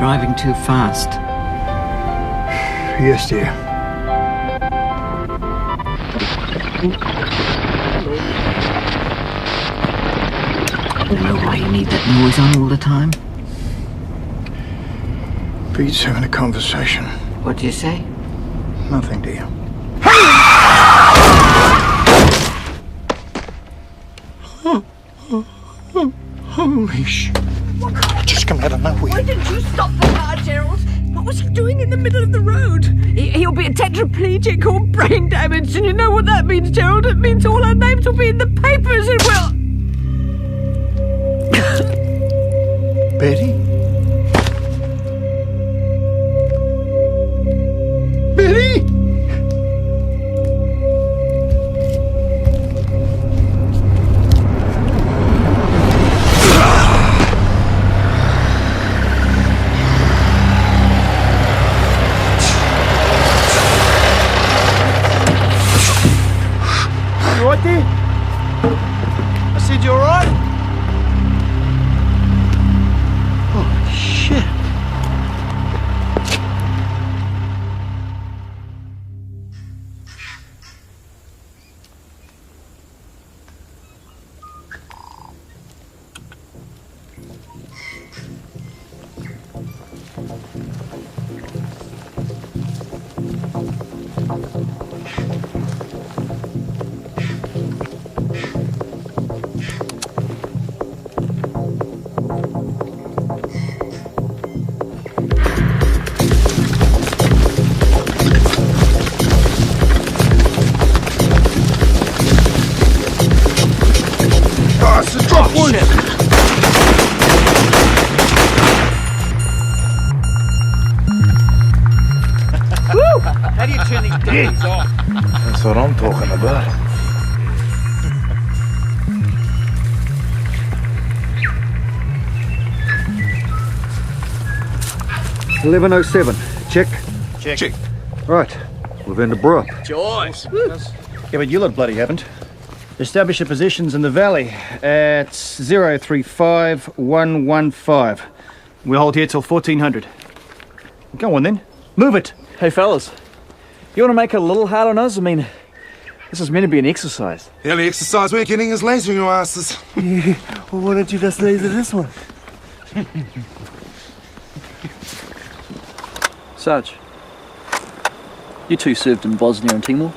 driving too fast? Yes, dear. I don't know why you need that noise on all the time. Pete's having a conversation. What do you say? Nothing, dear. Holy sh... Just come out of nowhere. Why didn't you stop the car, Gerald? What was he doing in the middle of the road? He'll be a tetraplegic or brain damaged, and you know what that means, Gerald? It means all our names will be in the papers and we'll... Betty? Betty? You right there? I said you alright? Holy shit. How do you turn these things off? That's what I'm talking about. $11.07. Check. Check. Right. We've been to Brupp. Joyce. Yeah, but you lot bloody haven't. Establish your positions in the valley at 035115. We'll hold here till 1400. Go on then. Move it. Hey fellas, you want to make it a little hard on us? I mean, this is meant to be an exercise. The only exercise we're getting is lasering your asses. Well, why don't you just laser this one? Sarge, you two served in Bosnia and Timor.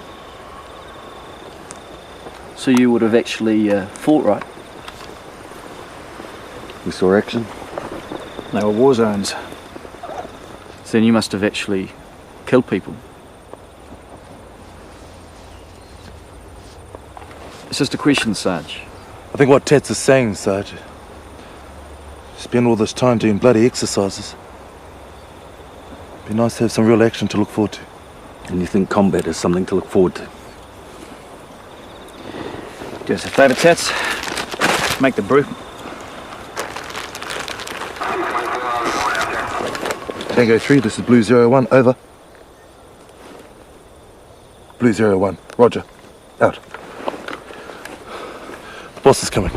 So you would have actually fought, right? We saw action. They were war zones. So then you must have actually killed people. It's just a question, Sarge. I think what Tats is saying, Sarge. Spend all this time doing bloody exercises. Be nice to have some real action to look forward to. And you think combat is something to look forward to? Do us a favour, Tats. Make the brew. Tango 3, this is Blue 01, over. Blue 01, roger. Out. Boss is coming.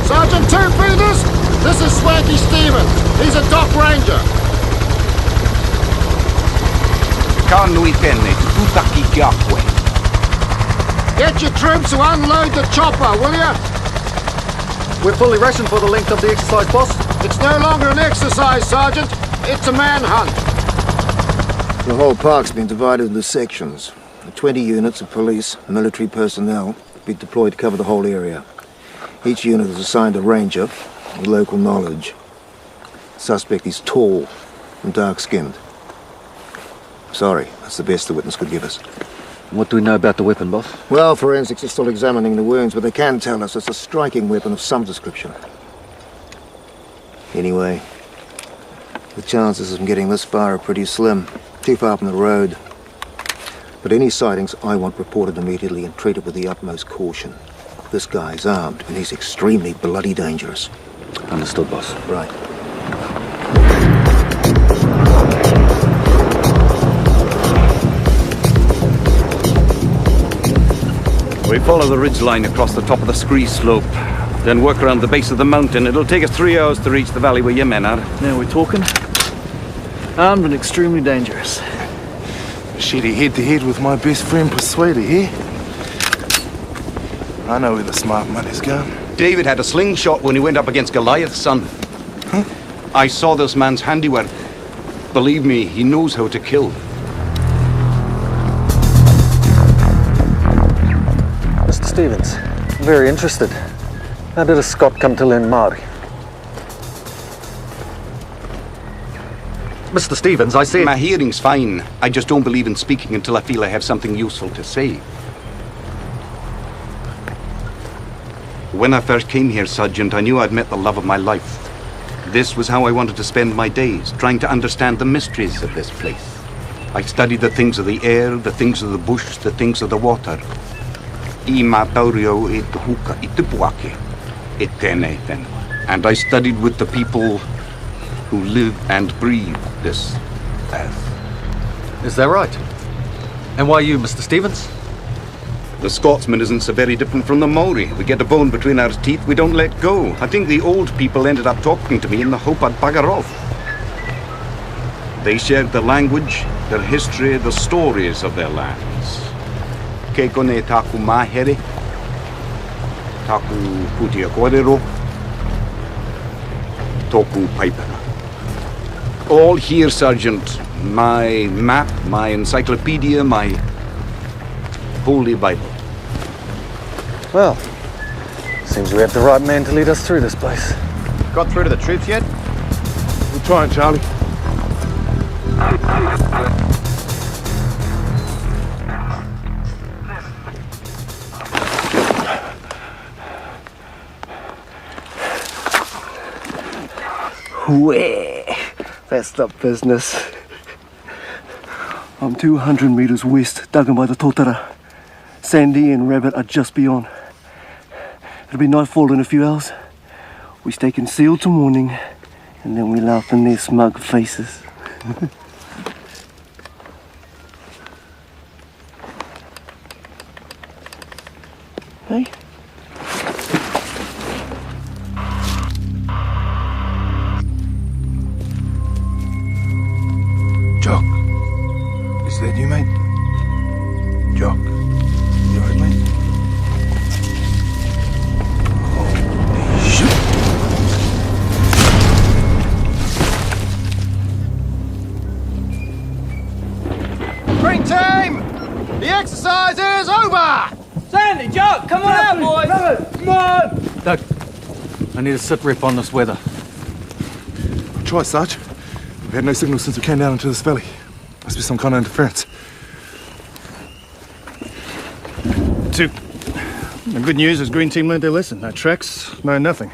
Sergeant Two Feeders, this is Swanky Stevens. He's a dock ranger. Get your troops to unload the chopper, will ya? We're fully rationed for the length of the exercise, boss. It's no longer an exercise, Sergeant. It's a manhunt. The whole park's been divided into sections. 20 units of police, military personnel be deployed to cover the whole area. Each unit is assigned a ranger with local knowledge. The suspect is tall and dark-skinned. Sorry, that's the best the witness could give us. What do we know about the weapon, boss? Well, forensics is still examining the wounds, but they can tell us it's a striking weapon of some description. Anyway, the chances of them getting this far are pretty slim. Too far from the road. But any sightings I want reported immediately and treated with the utmost caution. This guy's armed, and he's extremely bloody dangerous. Understood, boss. Right. We follow the ridge line across the top of the scree slope, then work around the base of the mountain. It'll take us 3 hours to reach the valley where your men are. Now we're talking. Armed and extremely dangerous. Shitty head-to-head with my best friend Persuader here. I know where the smart money's gone. David had a slingshot when he went up against Goliath, son. Huh? I saw this man's handiwork. Believe me, he knows how to kill. Mr. Stevens, I'm very interested. How did a Scot come to learn Māori? Mr. Stevens, I said... My hearing's fine. I just don't believe in speaking until I feel I have something useful to say. When I first came here, Sergeant, I knew I'd met the love of my life. This was how I wanted to spend my days, trying to understand the mysteries of this place. I studied the things of the air, the things of the bush, the things of the water. I Mataku e te huka I te puake, e tēnei tēnei. And I studied with the people who live and breathe this earth. Is that right? And why you, Mr. Stevens? The Scotsman isn't so very different from the Maori. We get a bone between our teeth, we don't let go. I think the old people ended up talking to me in the hope I'd bugger off. They shared the language, their history, the stories of their lands. Kei kone taku mahere, taku putia kōrero, toku paipara. All here, Sergeant. My map, my encyclopedia, my Holy Bible. Well, seems we have the right man to lead us through this place. Got through to the troops yet? We're trying, Charlie. Where? That's the business. I'm 200 meters west, dug in by the Totara. Sandy and Rabbit are just beyond. It'll be nightfall in a few hours. We stay concealed till morning, and then we laugh in their smug faces. Hey? Jock. Is that you, mate? Jock. You alright, mate? Holy shit. Green team! The exercise is over! Sandy, Joe, come on out, boys! Come on! Doug, I need a sit rep on this weather. Try, Sarge. We've had no signal since we came down into this valley. Must be some kind of interference. The good news is Green Team learned their lesson. No tracks, no nothing.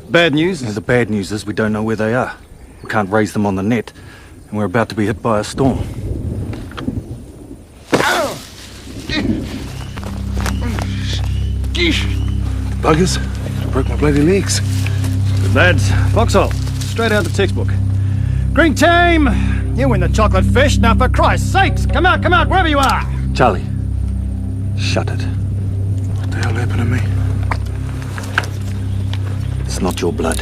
Bad news is... The bad news is we don't know where they are. We can't raise them on the net, and we're about to be hit by a storm. Buggers. Broke my bloody legs. Good lads. Foxhole. Straight out the textbook. Green Team! You win the chocolate fish. Now, for Christ's sakes, come out, wherever you are! Charlie, shut it. What the hell happened to me? It's not your blood.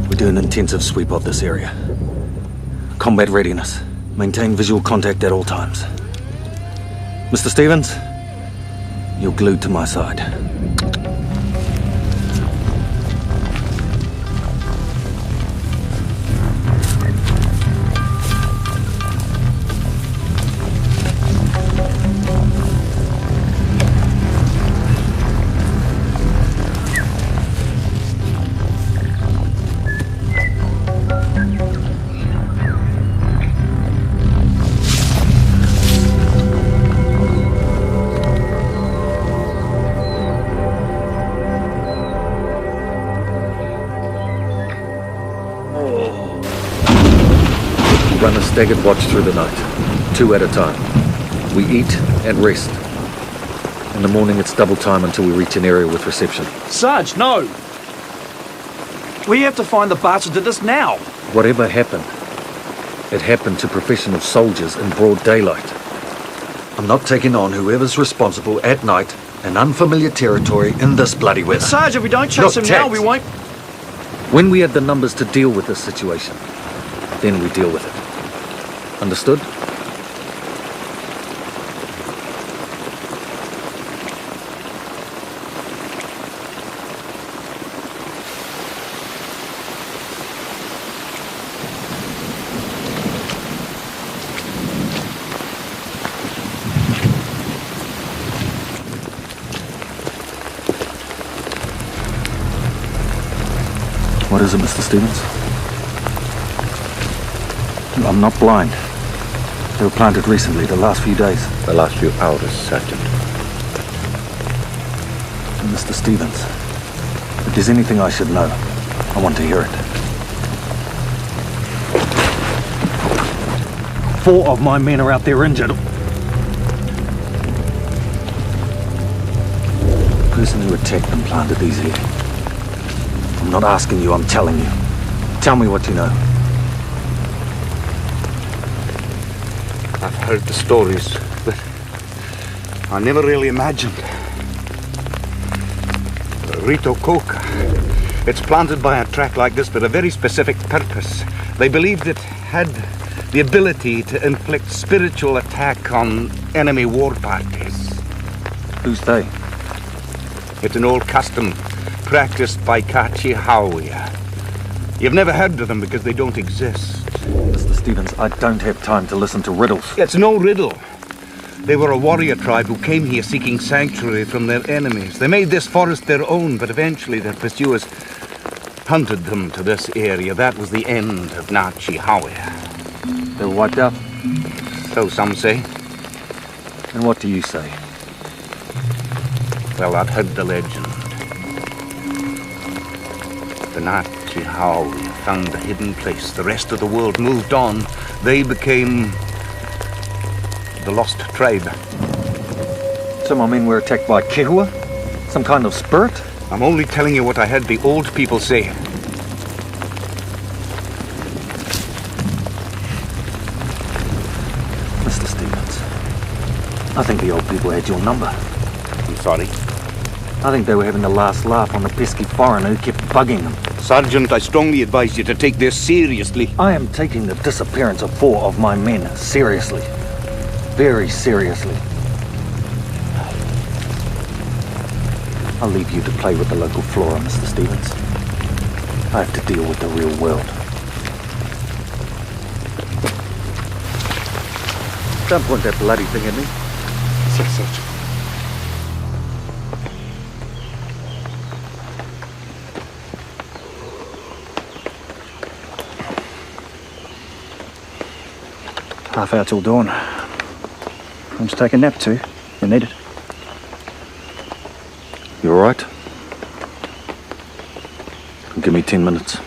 We're doing an intensive sweep of this area. Combat readiness. Maintain visual contact at all times. Mr. Stevens, you're glued to my side. Run a staggered watch through the night, 2 at a time. We eat and rest. In the morning, it's double time until we reach an area with reception. Sarge, no! We have to find the bastard that did this now! Whatever happened, it happened to professional soldiers in broad daylight. I'm not taking on whoever's responsible at night in unfamiliar territory in this bloody weather. Sarge, if we don't chase him now, we won't... When we have the numbers to deal with this situation, then we deal with it. Understood? What is it, Mr. Stevens? I'm not blind. They were planted recently, the last few days. The last few hours, Sergeant. Mr. Stevens, if there's anything I should know, I want to hear it. 4 of my men are out there injured. The person who attacked them planted these here. I'm not asking you, I'm telling you. Tell me what you know. I've heard the stories, but I never really imagined. Rito Coca. It's planted by a track like this for a very specific purpose. They believed it had the ability to inflict spiritual attack on enemy war parties. Who's they? It's an old custom practiced by Kachi Hauia. You've never heard of them because they don't exist. Mr. Stevens, I don't have time to listen to riddles. It's no riddle. They were a warrior tribe who came here seeking sanctuary from their enemies. They made this forest their own, but eventually their pursuers hunted them to this area. That was the end of Nachi Hauia. They were wiped out? So some say. And what do you say? Well, I've heard the legend. The Nachi Hauia found a hidden place. The rest of the world moved on. They became the lost tribe. So my men were attacked by Kehua? Some kind of spirit? I'm only telling you what I heard the old people say. Mr. Stevens, I think the old people had your number. I'm sorry. I think they were having the last laugh on the pesky foreigner who kept bugging them. Sergeant, I strongly advise you to take this seriously. I am taking the disappearance of 4 of my men seriously. Very seriously. I'll leave you to play with the local flora, Mr. Stevens. I have to deal with the real world. Don't point that bloody thing at me. Yes, Sergeant. Half hour till dawn. Let's take a nap too. You need it. You all right? Give me 10 minutes.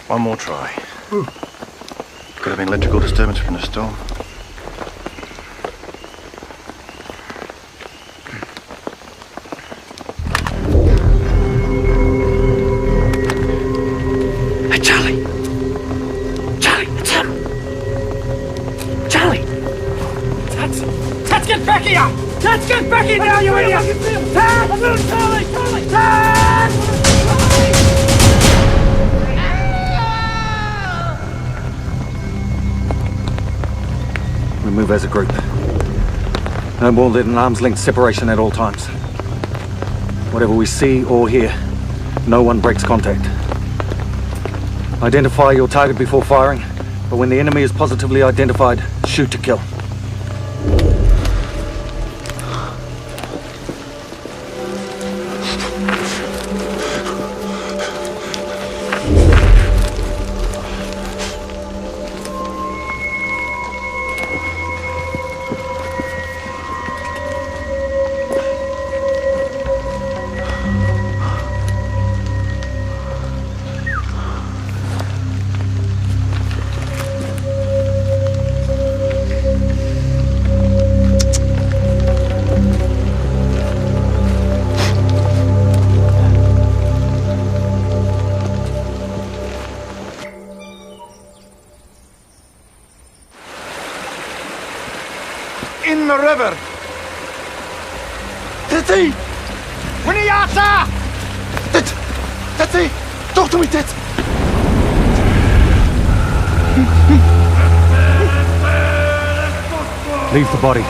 One more try. Could have been electrical disturbance from the storm. Hey, Charlie. Charlie, it's him. Charlie. Tats, get back here! Tats, get back here now, you idiot! Tats! Charlie! Tats! We move as a group. No more than an arm's length separation at all times. Whatever we see or hear, no one breaks contact. Identify your target before firing, but when the enemy is positively identified, shoot to kill. In the river. Titi! Winiata! Titi! Talk to me, Tit! Leave the body.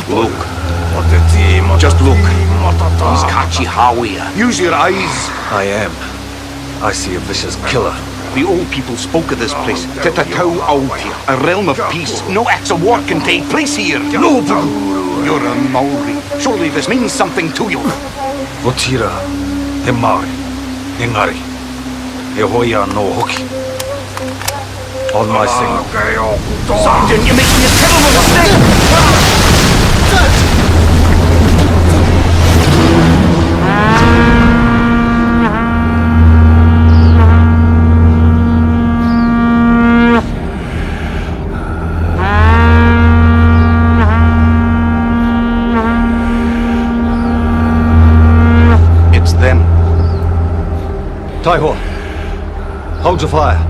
Look. Just look. He's Kachi Hawia. Use your eyes. I am. I see a vicious killer. The old people spoke of this place. Mataku Aotia, a realm of peace. No acts of war can take place here. No, you're a Maori. Surely this means something to you. Votira, he Maori, Engari, he Hoya no Hoki. On my signal. Sergeant, you're making a terrible mistake! It's them. Taiho, hold your fire.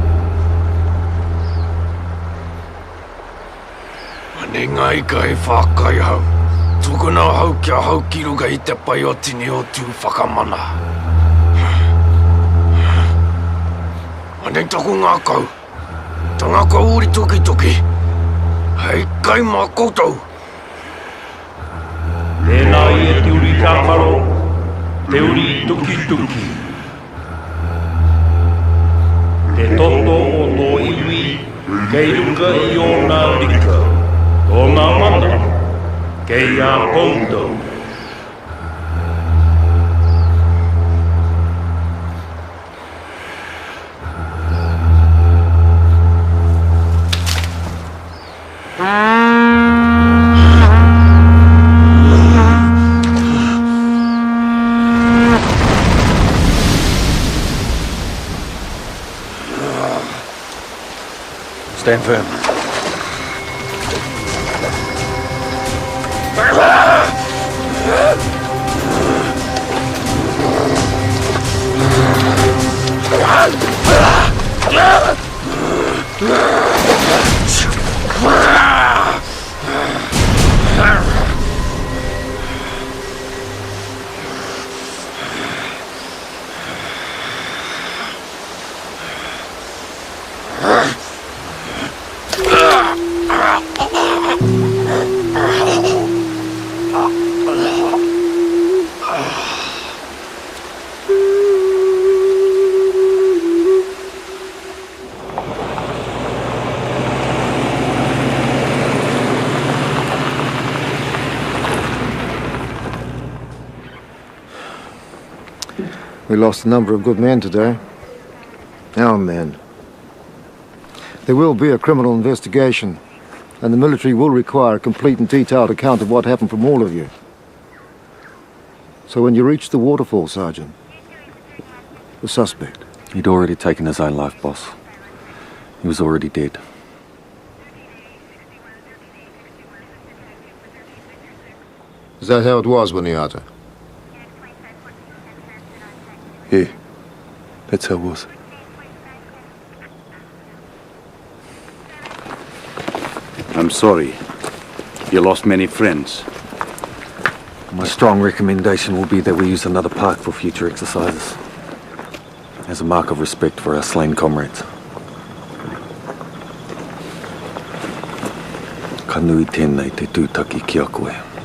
Ngai kai whakai hau. Tukuna hau kia hau kiruga I te pai o tini o tū whakamana. Anei taku ngā kau. Tā ngā kau uri tuki tuki. Hei kai mā koutou. Tēnā I e te uri kākaro, te uri tuki tuki. Te toto o tō iwi, kei ruka I o ngā rika. O ngā mana, kei a koutou. Stand firm. We lost a number of good men today. Our men. There will be a criminal investigation, and the military will require a complete and detailed account of what happened from all of you. So when you reach the waterfall, Sergeant, the suspect. He'd already taken his own life, boss. He was already dead. Is that how it was, Winiata? Yeah, that's how it was. I'm sorry. You lost many friends. My strong recommendation will be that we use another park for future exercises, as a mark of respect for our slain comrades. Ka nui tēnei te tūtaki ki a koe.